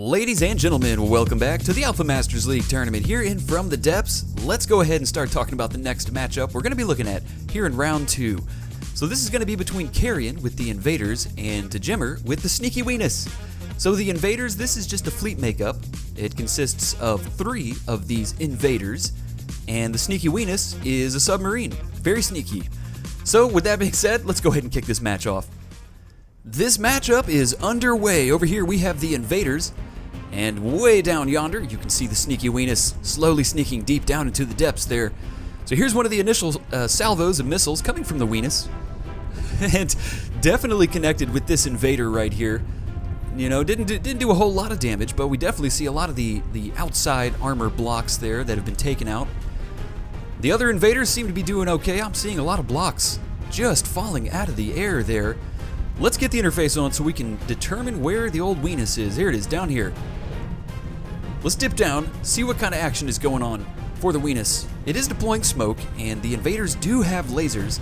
Ladies and gentlemen, welcome back to the AlphaMasters League tournament here in From the Depths. Let's go ahead and start talking about the next matchup we're going to be looking at here in round 2. So this is going to be between Carrion with the Invaders and Tajimmer with the Sneaky Weenus. So the Invaders, this is just a fleet makeup. It consists of 3 of these Invaders, and the Sneaky Weenus is a submarine. Very sneaky. So with that being said, let's go ahead and kick this match off. This matchup is underway. Over here we have the Invaders, and way down yonder you can see the Sneaky Weenus slowly sneaking deep down into the depths there. So here's one of the initial salvos of missiles coming from the Weenus, and definitely connected with this Invader right here. You know, didn't do a whole lot of damage, but we definitely see a lot of the outside armor blocks there that have been taken out. The other Invaders seem to be doing okay. I'm seeing a lot of blocks just falling out of the air there. Let's get the interface on so we can determine where the old Weenus is. Here it is, down here. Let's dip down, see what kind of action is going on for the Weenus. It is deploying smoke, and the Invaders do have lasers.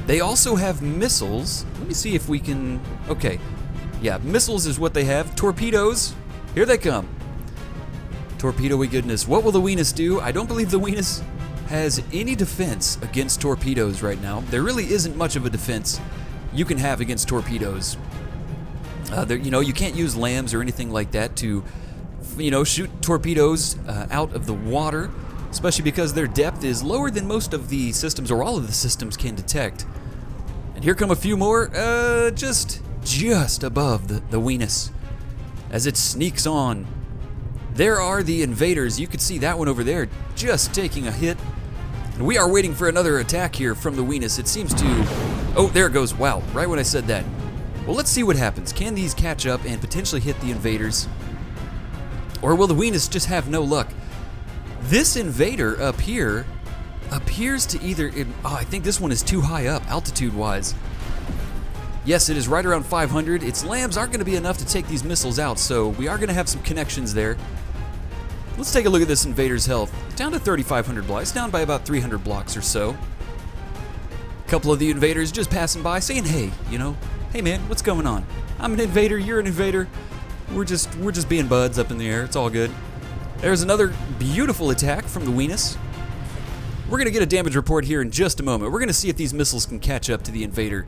They also have missiles. Let me see if we can... Okay. Yeah, missiles is what they have. Torpedoes. Here they come. Torpedo-y goodness. What will the Weenus do? I don't believe the Weenus has any defense against torpedoes right now. There really isn't much of a defense you can have against torpedoes. You can't use lambs or anything like that to, shoot torpedoes out of the water, especially because their depth is lower than most of the systems, or all of the systems, can detect. And here come a few more, just above the Weenus, as it sneaks on. There are the Invaders. You could see that one over there just taking a hit. And we are waiting for another attack here from the Weenus. It seems to... Oh, there it goes. Wow, right when I said that. Well, let's see what happens. Can these catch up and potentially hit the Invaders? Or will the Weenus just have no luck? This Invader up here appears to either... I think this one is too high up, altitude-wise. Yes, it is right around 500. Its lambs aren't going to be enough to take these missiles out, so we are going to have some connections there. Let's take a look at this Invader's health. Down to 3,500 blocks, down by about 300 blocks or so. A couple of the Invaders just passing by saying, hey, hey man, what's going on? I'm an Invader, you're an Invader. We're just being buds up in the air, it's all good. There's another beautiful attack from the Weenus. We're going to get a damage report here in just a moment. We're going to see if these missiles can catch up to the Invader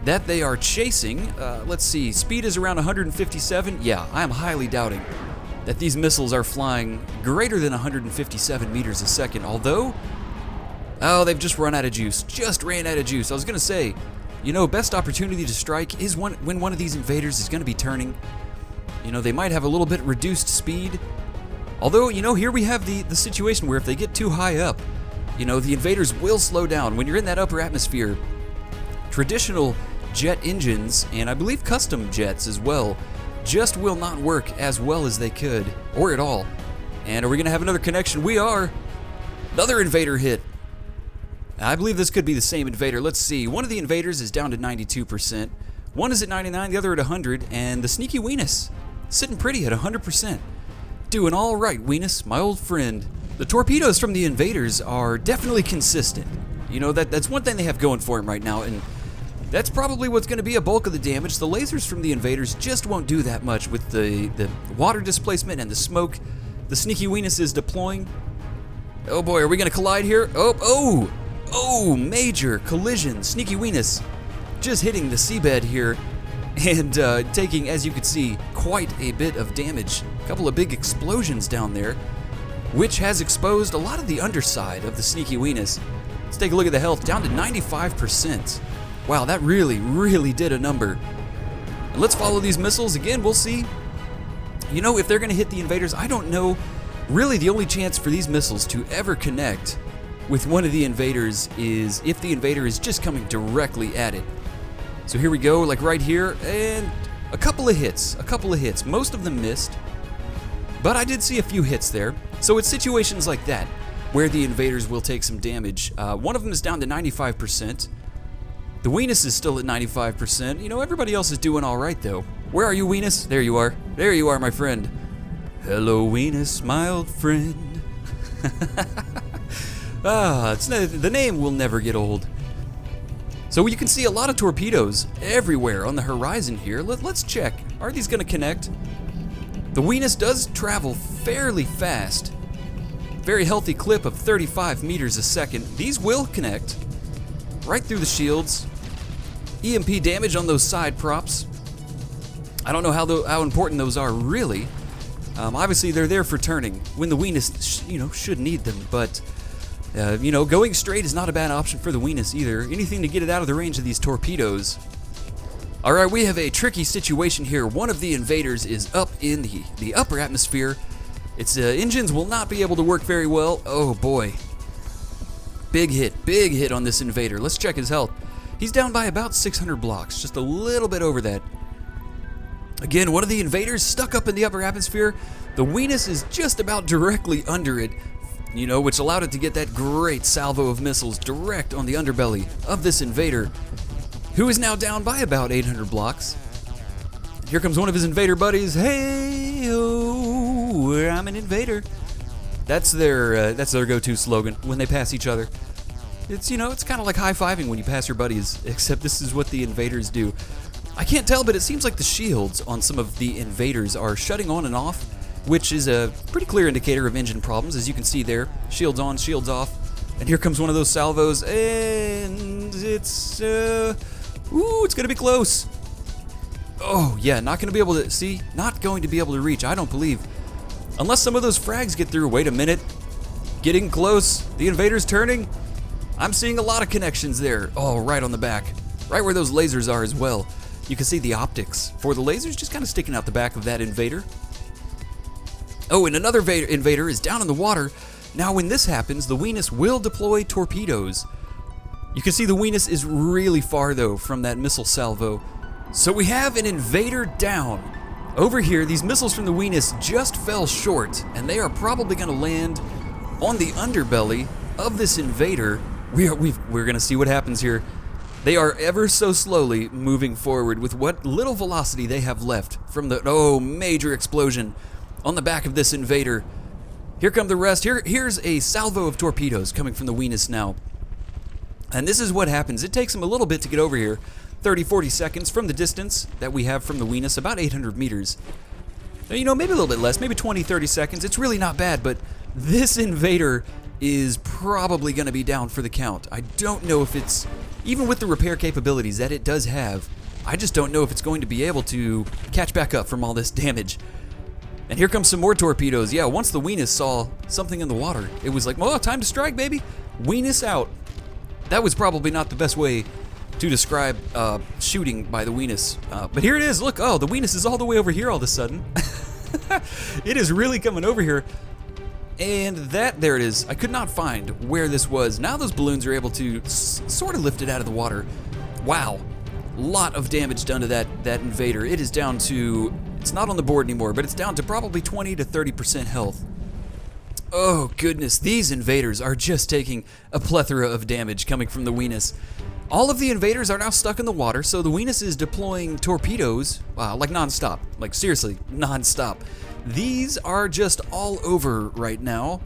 that they are chasing. Let's see, speed is around 157. Yeah, I am highly doubting that these missiles are flying greater than 157 meters a second, although, they've just run out of juice. Just ran out of juice. I was going to say, best opportunity to strike is when one of these Invaders is going to be turning. They might have a little bit reduced speed. Although, here we have the situation where if they get too high up, the Invaders will slow down. When you're in that upper atmosphere, traditional jet engines, and I believe custom jets as well, just will not work as well as they could, or at all. And are we going to have another connection? We are. Another Invader hit. I believe this could be the same Invader. Let's see. One of the Invaders is down to 92%. One is at 99, the other at 100, and the Sneaky Weenus sitting pretty at 100%. Doing all right, Weenus, my old friend. The torpedoes from the Invaders are definitely consistent. That's one thing they have going for them right now, and that's probably what's going to be a bulk of the damage. The lasers from the Invaders just won't do that much with the water displacement and the smoke the Sneaky Weenus is deploying. Oh boy, are we going to collide here? Oh, major collision. Sneaky Weenus just hitting the seabed here and taking, as you can see, quite a bit of damage. A couple of big explosions down there, which has exposed a lot of the underside of the Sneaky Weenus. Let's take a look at the health, down to 95%. Wow, that really did a number. And let's follow these missiles again. We'll see. If they're going to hit the Invaders, I don't know. Really, the only chance for these missiles to ever connect with one of the Invaders is if the Invader is just coming directly at it. So here we go, like right here, and a couple of hits. Most of them missed, but I did see a few hits there. So it's situations like that where the Invaders will take some damage. One of them is down to 95%. The Weenus is still at 95%. Everybody else is doing all right, though. Where are you, Weenus? There you are. There you are, my friend. Hello, Weenus, my old friend. The name will never get old. So you can see a lot of torpedoes everywhere on the horizon here. Let's check. Are these going to connect? The Venus does travel fairly fast. Very healthy clip of 35 meters a second. These will connect right through the shields. EMP damage on those side props. I don't know how important those are really. Obviously, they're there for turning when the Venus, should need them. But, going straight is not a bad option for the Venus either. Anything to get it out of the range of these torpedoes. All right, we have a tricky situation here. One of the invaders is up in the upper atmosphere. Its engines will not be able to work very well. Oh boy. Big hit on this invader. Let's check his health. He's down by about 600 blocks, just a little bit over that. Again, one of the invaders stuck up in the upper atmosphere. The Venus is just about directly under it, which allowed it to get that great salvo of missiles direct on the underbelly of this invader, who is now down by about 800 blocks. Here comes one of his invader buddies. Hey-oh, I'm an invader. That's their go-to slogan when they pass each other. It's kind of like high-fiving when you pass your buddies, except this is what the invaders do. I can't tell, but it seems like the shields on some of the invaders are shutting on and off, which is a pretty clear indicator of engine problems, as you can see there. Shields on, shields off. And here comes one of those salvos, and it's going to be close. Oh, yeah, not going to be able to reach, I don't believe. Unless some of those frags get through. Wait a minute. Getting close. The invader's turning. I'm seeing a lot of connections there. Oh, right on the back. Right where those lasers are as well. You can see the optics for the lasers just kind of sticking out the back of that invader. Oh, and another invader is down in the water. Now, when this happens, the Venus will deploy torpedoes. You can see the Venus is really far, though, from that missile salvo. So we have an invader down. Over here, these missiles from the Venus just fell short, and they are probably going to land on the underbelly of this invader. We're going to see what happens here. They are ever so slowly moving forward with what little velocity they have left from the major explosion on the back of this invader. Here come the rest. Here's a salvo of torpedoes coming from the Venus now. And this is what happens. It takes them a little bit to get over here. 30-40 seconds from the distance that we have from the Venus, about 800 meters. Maybe a little bit less, maybe 20-30 seconds. It's really not bad, but this invader is probably going to be down for the count. I don't know if it's, even with the repair capabilities that it does have, I just don't know if it's going to be able to catch back up from all this damage. And here comes some more torpedoes. Yeah, once the Venus saw something in the water, it was like, oh, time to strike, baby. Venus out. That was probably not the best way to describe shooting by the Venus. But here it is. Look, the Venus is all the way over here all of a sudden. It is really coming over here. And there it is. I could not find where this was. Now those balloons are able to sort of lift it out of the water. Wow. Lot of damage done to that invader. It is down to, it's not on the board anymore, but it's down to probably 20 to 30% health. Oh goodness, these invaders are just taking a plethora of damage coming from the Venus. All of the invaders are now stuck in the water, so the Venus is deploying torpedoes, like non-stop, like seriously, non-stop. These are just all over right now,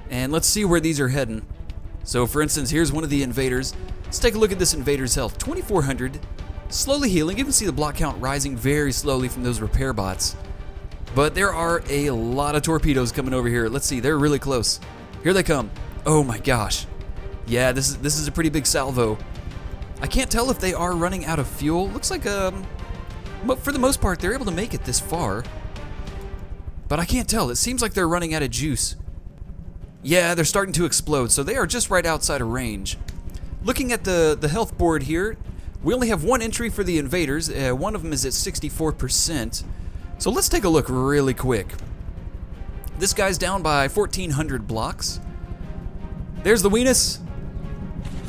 and let's see where these are heading. So for instance, here's one of the invaders. Let's take a look at this invader's health, 2,400, slowly healing. You can see the block count rising very slowly from those repair bots. But there are a lot of torpedoes coming over here. Let's see, they're really close. Here they come. Oh my gosh. Yeah, this is a pretty big salvo. I can't tell if they are running out of fuel. Looks like, but for the most part, they're able to make it this far. But I can't tell. It seems like they're running out of juice. Yeah, they're starting to explode, so they are just right outside of range. Looking at the health board here, we only have one entry for the invaders. One of them is at 64%. So let's take a look really quick. This guy's down by 1,400 blocks. There's the Venus.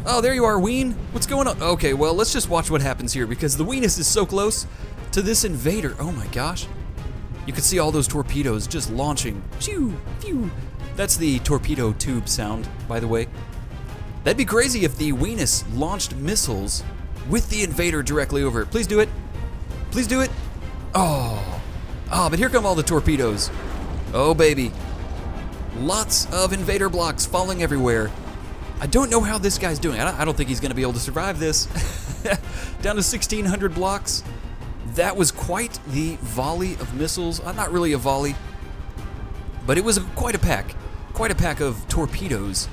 Oh, there you are, Ween. What's going on? Okay, well, let's just watch what happens here because the Venus is so close to this invader. Oh my gosh. You can see all those torpedoes just launching. Phew, phew. That's the torpedo tube sound, by the way. That'd be crazy if the Venus launched missiles with the invader directly over it. Please do it. Please do it. Oh, but here come all the torpedoes. Oh, baby. Lots of invader blocks falling everywhere. I don't know how this guy's doing. I don't think he's going to be able to survive this. Down to 1,600 blocks. That was quite the volley of missiles. Not really a volley, but it was quite a pack. Quite a pack of torpedoes.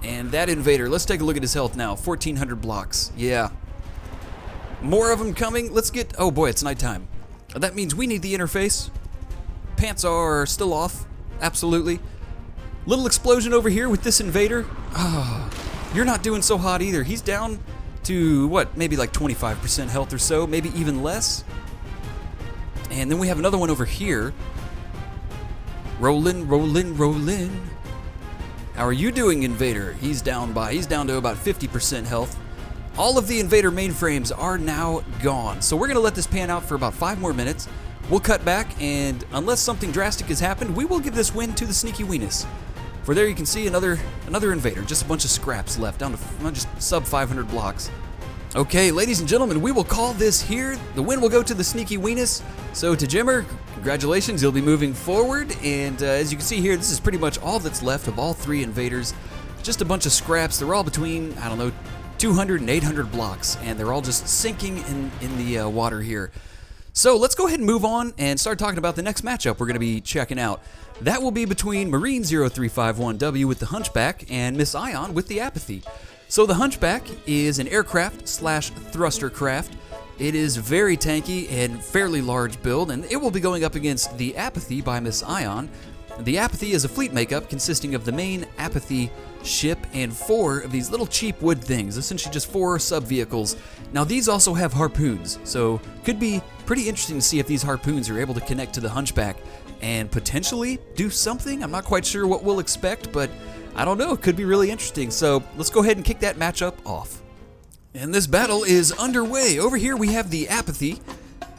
And that invader, let's take a look at his health now. 1,400 blocks. Yeah. More of them coming. Let's get... Oh boy, it's nighttime. That means we need the interface. Pants are still off. Absolutely. Little explosion over here with this invader. Ah, you're not doing so hot either. He's down to, what, maybe like 25% health or so, maybe even less. And then we have another one over here. Rollin', rollin', rollin'. How are you doing, invader? He's down to about 50% health. All of the invader mainframes are now gone. So we're going to let this pan out for about 5 more minutes. We'll cut back, and unless something drastic has happened, we will give this win to the Sneaky Weenus. For there you can see another invader, just a bunch of scraps left, down to just sub 500 blocks. Okay, ladies and gentlemen, we will call this here. The win will go to the Sneaky Weenus. So to Jimmer, congratulations, you'll be moving forward. And as you can see here, this is pretty much all that's left of all 3 invaders. Just a bunch of scraps. They're all between, I don't know, 200 and 800 blocks, and they're all just sinking in the water here. So let's go ahead and move on and start talking about the next matchup we're going to be checking out. That will be between Marine 0351W with the Hunchback and Miss Ion with the Apathy. So the Hunchback is an aircraft slash thruster craft. It is very tanky and fairly large build, and it will be going up against the Apathy by Miss Ion. The Apathy is a fleet makeup consisting of the main Apathy ship and 4 of these little cheap wood things, essentially just 4 sub-vehicles. Now these also have harpoons, so could be pretty interesting to see if these harpoons are able to connect to the Hunchback and potentially do something. I'm not quite sure what we'll expect, but I don't know, it could be really interesting. So let's go ahead and kick that matchup off. And this battle is underway. Over here we have the Apathy,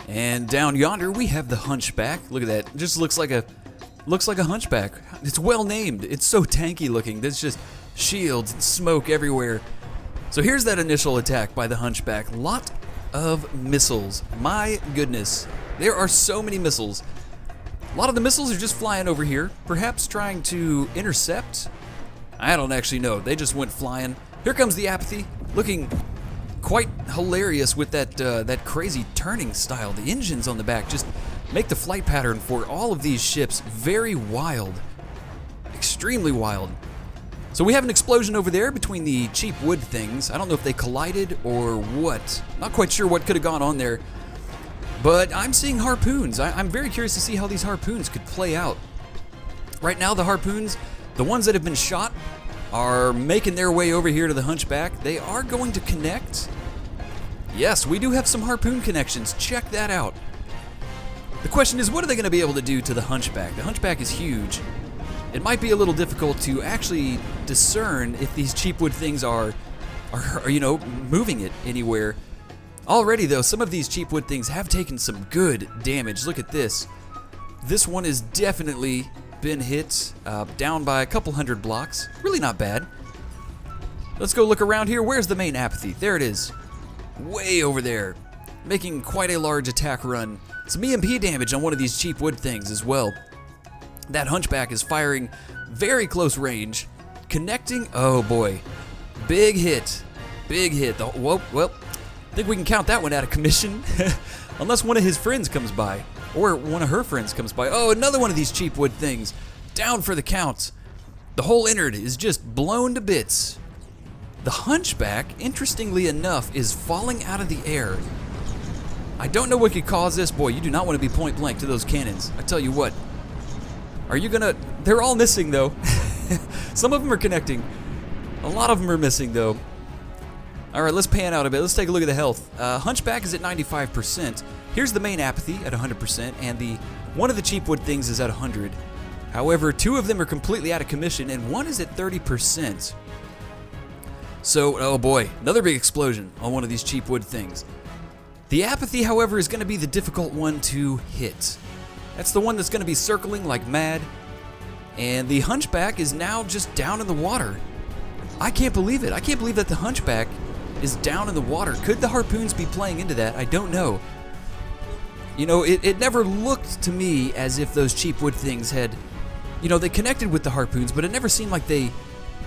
and down yonder we have the Hunchback. Look at that, it just looks like a Hunchback. It's well named. It's so tanky looking. There's just shields and smoke everywhere. So here's that initial attack by the Hunchback. Lot of missiles. My goodness. There are so many missiles. A lot of the missiles are just flying over here, perhaps trying to intercept. I don't actually know. They just went flying. Here comes the Apathy, looking quite hilarious with that crazy turning style. The engines on the back just make the flight pattern for all of these ships very wild. Extremely wild. So we have an explosion over there between the cheap wood things. I don't know if they collided or what. Not quite sure what could have gone on there. But I'm seeing harpoons. I'm very curious to see how these harpoons could play out. Right now the harpoons, the ones that have been shot, are making their way over here to the Hunchback. They are going to connect. Yes, we do have some harpoon connections. Check that out. The question is, what are they going to be able to do to the Hunchback? The Hunchback is huge. It might be a little difficult to actually discern if these cheap wood things are moving it anywhere. Already, though, some of these cheap wood things have taken some good damage. Look at this. This one has definitely been hit down by a couple hundred blocks. Really not bad. Let's go look around here. Where's the main Apathy? There it is. Way over there. Making quite a large attack run. Some EMP damage on one of these cheap wood things as well. That Hunchback is firing very close range. Connecting. Oh boy. Big hit. Big hit. Well, I think we can count that one out of commission. Unless one of his friends comes by. Or one of her friends comes by. Oh, another one of these cheap wood things. Down for the count. The whole innard is just blown to bits. The Hunchback, interestingly enough, is falling out of the air. I don't know what could cause this. Boy, you do not want to be point blank to those cannons. I tell you what. Are you gonna... They're all missing, though. Some of them are connecting. A lot of them are missing, though. Alright, let's pan out a bit. Let's take a look at the health. Hunchback is at 95%. Here's the main Apathy at 100%, and one of the cheap wood things is at 100. However, 2 of them are completely out of commission, and 1 is at 30%. So, oh boy, another big explosion on one of these cheap wood things. The Apathy, however, is going to be the difficult one to hit. That's the one that's going to be circling like mad. And the Hunchback is now just down in the water. I can't believe it. I can't believe that the Hunchback is down in the water. Could the harpoons be playing into that? I don't know. You know, it never looked to me as if those cheap wood things had, they connected with the harpoons, but it never seemed like they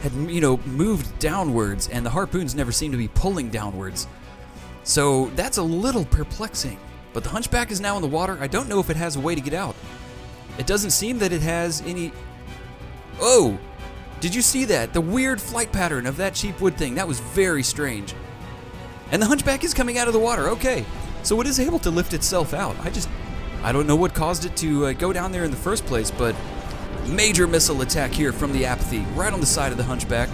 had, moved downwards, and the harpoons never seemed to be pulling downwards. So that's a little perplexing. But the Hunchback is now in the water. I don't know if it has a way to get out. It doesn't seem that it has any... Oh! Did you see that? The weird flight pattern of that cheap wood thing. That was very strange. And the Hunchback is coming out of the water. Okay. So it is able to lift itself out. I don't know what caused it to go down there in the first place, but major missile attack here from the Apathy, right on the side of the Hunchback.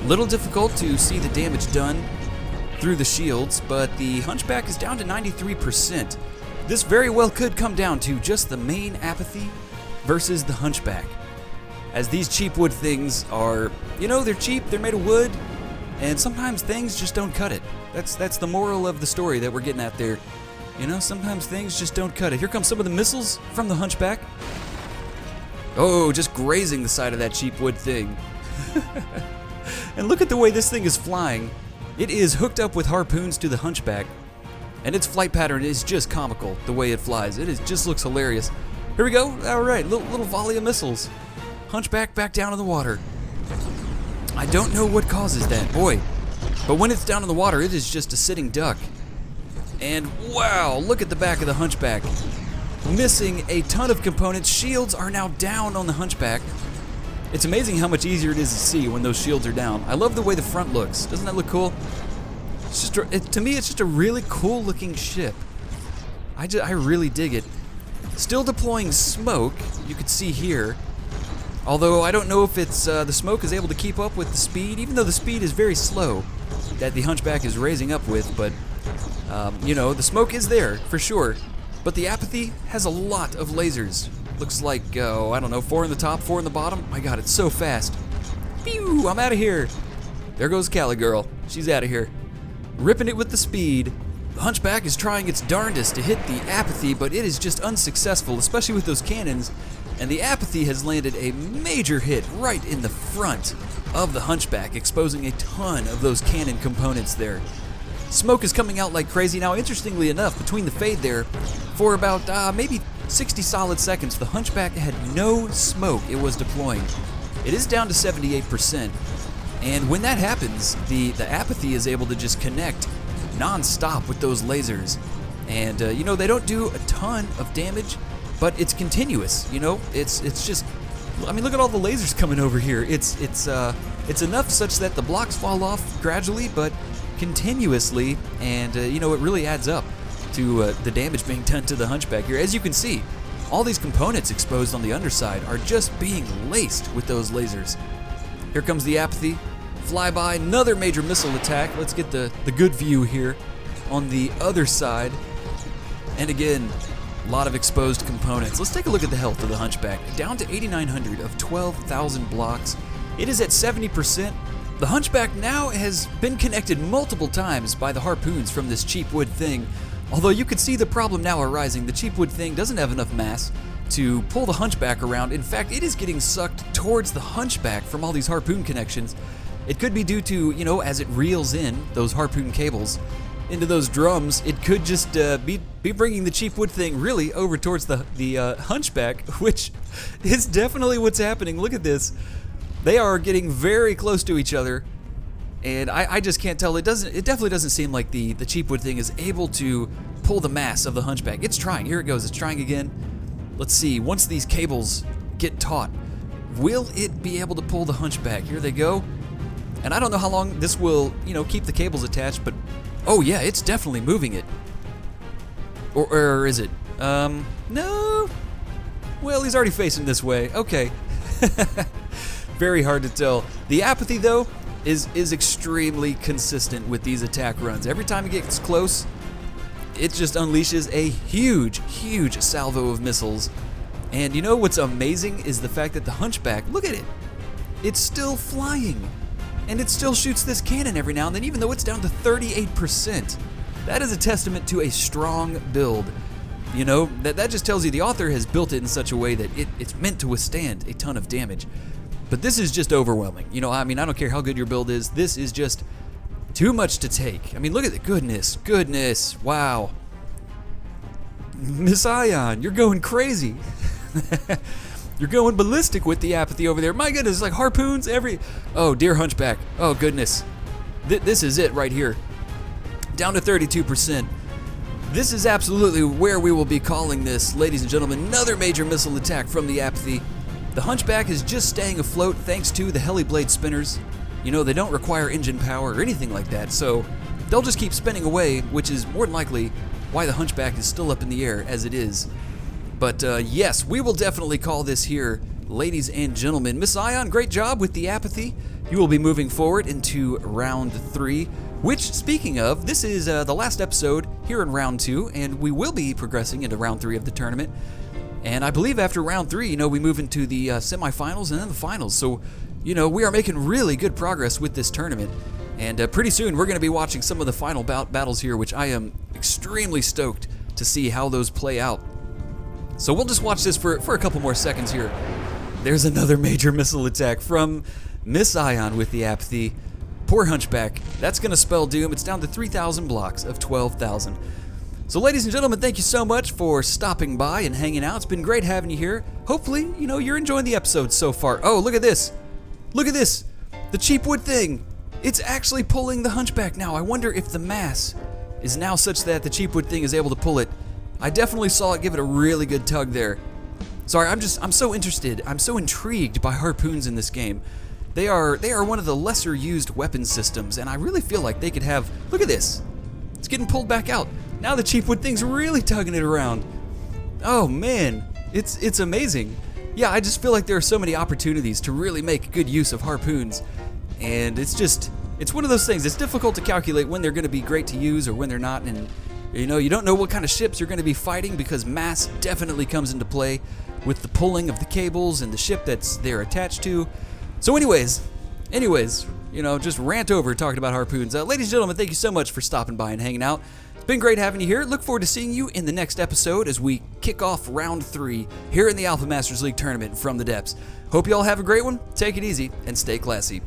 Little difficult to see the damage done through the shields, but the Hunchback is down to 93%. This very well could come down to just the main Apathy versus the Hunchback. As these cheap wood things are, you know, they're cheap, they're made of wood, and sometimes things just don't cut it. That's the moral of the story that we're getting at there. You know, sometimes things just don't cut it. Here come some of the missiles from the Hunchback. Oh, just grazing the side of that cheap wood thing. And look at the way this thing is flying. It is hooked up with harpoons to the Hunchback, and its flight pattern is just comical, the way it flies. It just looks hilarious. Here we go. All right, little volley of missiles. Hunchback back down in the water. I don't know what causes that, boy. But when it's down in the water, it is just a sitting duck. And wow, look at the back of the Hunchback. Missing a ton of components. Shields are now down on the Hunchback. It's amazing how much easier it is to see when those shields are down. I love the way the front looks. Doesn't that look cool? It's just to me, it's just a really cool looking ship. I really dig it. Still deploying smoke, you could see here. Although I don't know if it's the smoke is able to keep up with the speed, even though the speed is very slow that the Hunchback is raising up with. But, you know, the smoke is there for sure. But the Apathy has a lot of lasers. Looks like, I don't know, 4 in the top, 4 in the bottom. My God, it's so fast. Pew, I'm out of here. There goes Cali Girl. She's out of here. Ripping it with the speed. The Hunchback is trying its darndest to hit the Apathy, but it is just unsuccessful, especially with those cannons. And the Apathy has landed a major hit right in the front of the Hunchback, exposing a ton of those cannon components there. Smoke is coming out like crazy. Now, interestingly enough, between the fade there, for about maybe 60 solid seconds, the Hunchback had no smoke it was deploying. It is down to 78%. And when that happens, the Apathy is able to just connect non-stop with those lasers. And, you know, they don't do a ton of damage, but it's continuous, you know? It's just, I mean, look at all the lasers coming over here. It's enough such that the blocks fall off gradually, but continuously, and, you know, it really adds up to the damage being done to the Hunchback here. As you can see, all these components exposed on the underside are just being laced with those lasers. Here comes the Apathy. Flyby, another major missile attack. Let's get the good view here on the other side. And again, a lot of exposed components. Let's take a look at the health of the Hunchback. Down to 8,900 of 12,000 blocks. It is at 70%. The Hunchback now has been connected multiple times by the harpoons from this cheap wood thing. Although you could see the problem now arising. The cheap wood thing doesn't have enough mass to pull the Hunchback around. In fact, it is getting sucked towards the Hunchback from all these harpoon connections. It could be due to, you know, as it reels in those harpoon cables into those drums, it could just be bringing the cheap wood thing really over towards the Hunchback, which is definitely what's happening. Look at this. They are getting very close to each other, and I just can't tell. It definitely doesn't seem like the cheap wood thing is able to pull the mass of the Hunchback. It's trying. Here it goes. It's trying again. Let's see. Once these cables get taut, will it be able to pull the Hunchback? Here they go. And I don't know how long this will, you know, keep the cables attached, but oh yeah, it's definitely moving it. Or is it? No. Well, he's already facing this way. Okay. Very hard to tell. The Apathy, though, is extremely consistent with these attack runs. Every time it gets close, it just unleashes a huge salvo of missiles. And you know what's amazing is the fact that the Hunchback, look at it, it's still flying. And it still shoots this cannon every now and then, even though it's down to 38%. That is a testament to a strong build. You know, that just tells you the author has built it in such a way that it's meant to withstand a ton of damage. But this is just overwhelming. You know, I mean, I don't care how good your build is. This is just too much to take. I mean, look at the goodness, wow. Miss Ion, you're going crazy. You're going ballistic with the Apathy over there. My goodness, like harpoons every... Oh, dear Hunchback. Oh, goodness. This is it right here. Down to 32%. This is absolutely where we will be calling this, ladies and gentlemen. Another major missile attack from the Apathy. The Hunchback is just staying afloat thanks to the Heliblade spinners. You know, they don't require engine power or anything like that, so they'll just keep spinning away, which is more than likely why the Hunchback is still up in the air as it is. But yes, we will definitely call this here, ladies and gentlemen. Miss Ion, great job with the Apathy. You will be moving forward into round 3, which, speaking of, this is the last episode here in round 2, and we will be progressing into round 3 of the tournament. And I believe after round 3, we move into the semifinals and then the finals. So, we are making really good progress with this tournament. And pretty soon we're going to be watching some of the final battles here, which I am extremely stoked to see how those play out. So we'll just watch this for a couple more seconds here. There's another major missile attack from Miss Ion with the Apathy. Poor Hunchback. That's going to spell doom. It's down to 3,000 blocks of 12,000. So ladies and gentlemen, thank you so much for stopping by and hanging out. It's been great having you here. Hopefully, you're enjoying the episode so far. Oh, look at this. Look at this. The cheap wood thing. It's actually pulling the Hunchback now. I wonder if the mass is now such that the cheap wood thing is able to pull it. I definitely saw it give it a really good tug there. Sorry, I'm so interested. I'm so intrigued by harpoons in this game. They are one of the lesser used weapon systems, and I really feel like they could have, look at this. It's getting pulled back out. Now the cheap wood thing's really tugging it around. Oh man, it's amazing. Yeah, I just feel like there are so many opportunities to really make good use of harpoons. And it's one of those things. It's difficult to calculate when they're going to be great to use or when they're not. And you don't know what kind of ships you're going to be fighting, because mass definitely comes into play with the pulling of the cables and the ship that's they're attached to. So anyways, just rant over talking about harpoons. Ladies and gentlemen, thank you so much for stopping by and hanging out. It's been great having you here. Look forward to seeing you in the next episode as we kick off round 3 here in the AlphaMasters League tournament from the depths. Hope you all have a great one. Take it easy and stay classy.